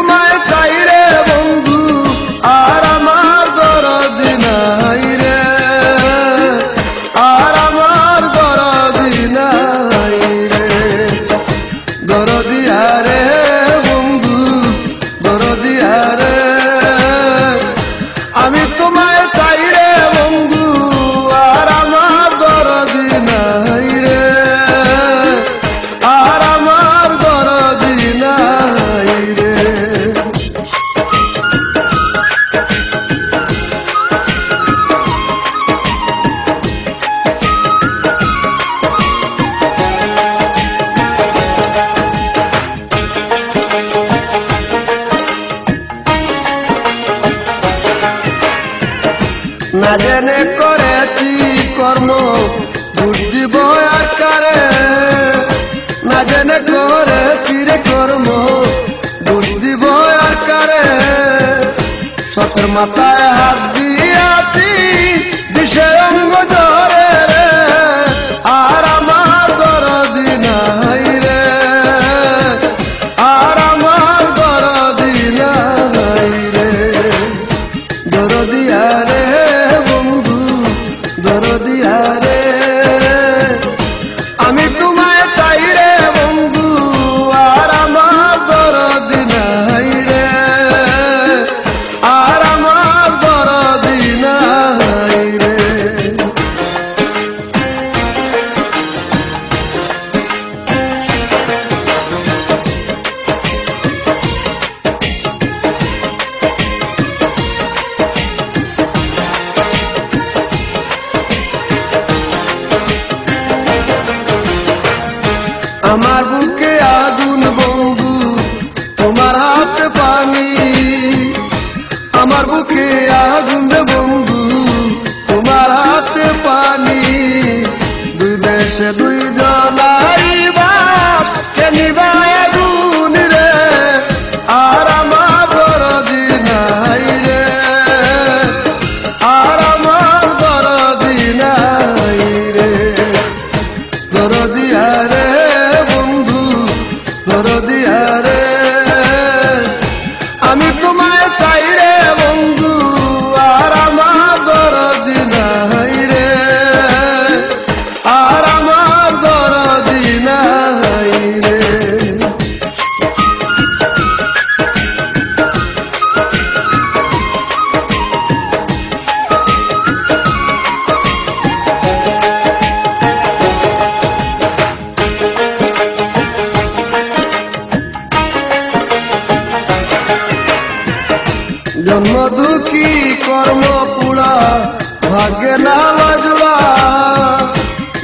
তোমায় চাই রে বন্ধু আর আমার দরদি নাই রে, আর আমার দরদি নাই রে, দরদিয়া রে বন্ধু দরদিয়া রে। আমি তোমায় চাই রে বন্ধু আর আমার দরদি নাই রে, আর আমার দরদি নাই রে। না জেনে করেছি কর্ম বুদ্ধি আকারে, না জেনে করেছি রে কর্ম বুদ্ধি আকারে, সতের মাথায় হাত দিয়াছি বিষয় অঙ্গ ধরে রে, আর আমার দরদি নাই রে, আর আমার দরদি নাই রে, দরদিয়া রে বন্ধু দরদিয়া রে। আমি তোমায় চাই রে বন্ধু আর আমার দরদি নাই রে, আর আমার দরদি নাই রে। আমার বুকে আগুন বন্ধু তোমার হাতে পানি, আমার বুকে আগুন রে বন্ধু তোমার হাতে পানি, দুই দেশে দুই জনারি বাস কে নিবায় আগুন রে, আর আমার দরদি নাই রে, আর আমার দরদি নাই রে, দরদিয়া রে বন্ধু দরদিয়া রে। আমি তোমায় চাই রে বন্ধু আর আমার দরদি নাই রে, আর আমার দরদি নাই রে। জন্ম দুঃখী কর্ম পুরা ভাগ্যে না জোড়া,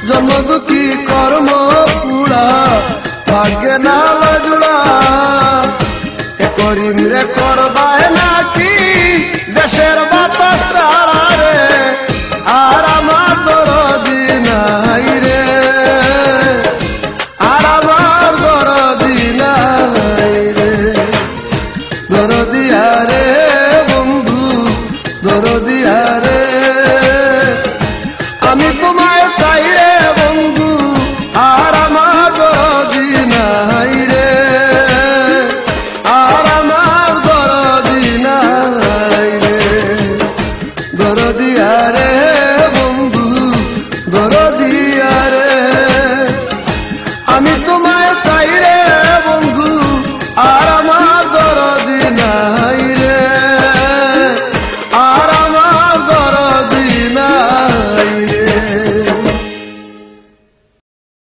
জন্ম দুঃখী কর্ম পুরা ভাগ্যে না জোড়া, এ করিম রে করবায় নাকি দেশের বাতাস ছাড়া রে, আর আমার দরদি নাই রে, আর আমার দরদি নাই রে, দরদিয়া রে বন্ধু দরদিয়া রে। আমি তোমায় চাই রে বন্ধু আর আমার দরদি নাই রে, আর আমার দরদি নাই রে, দরদিয়া রে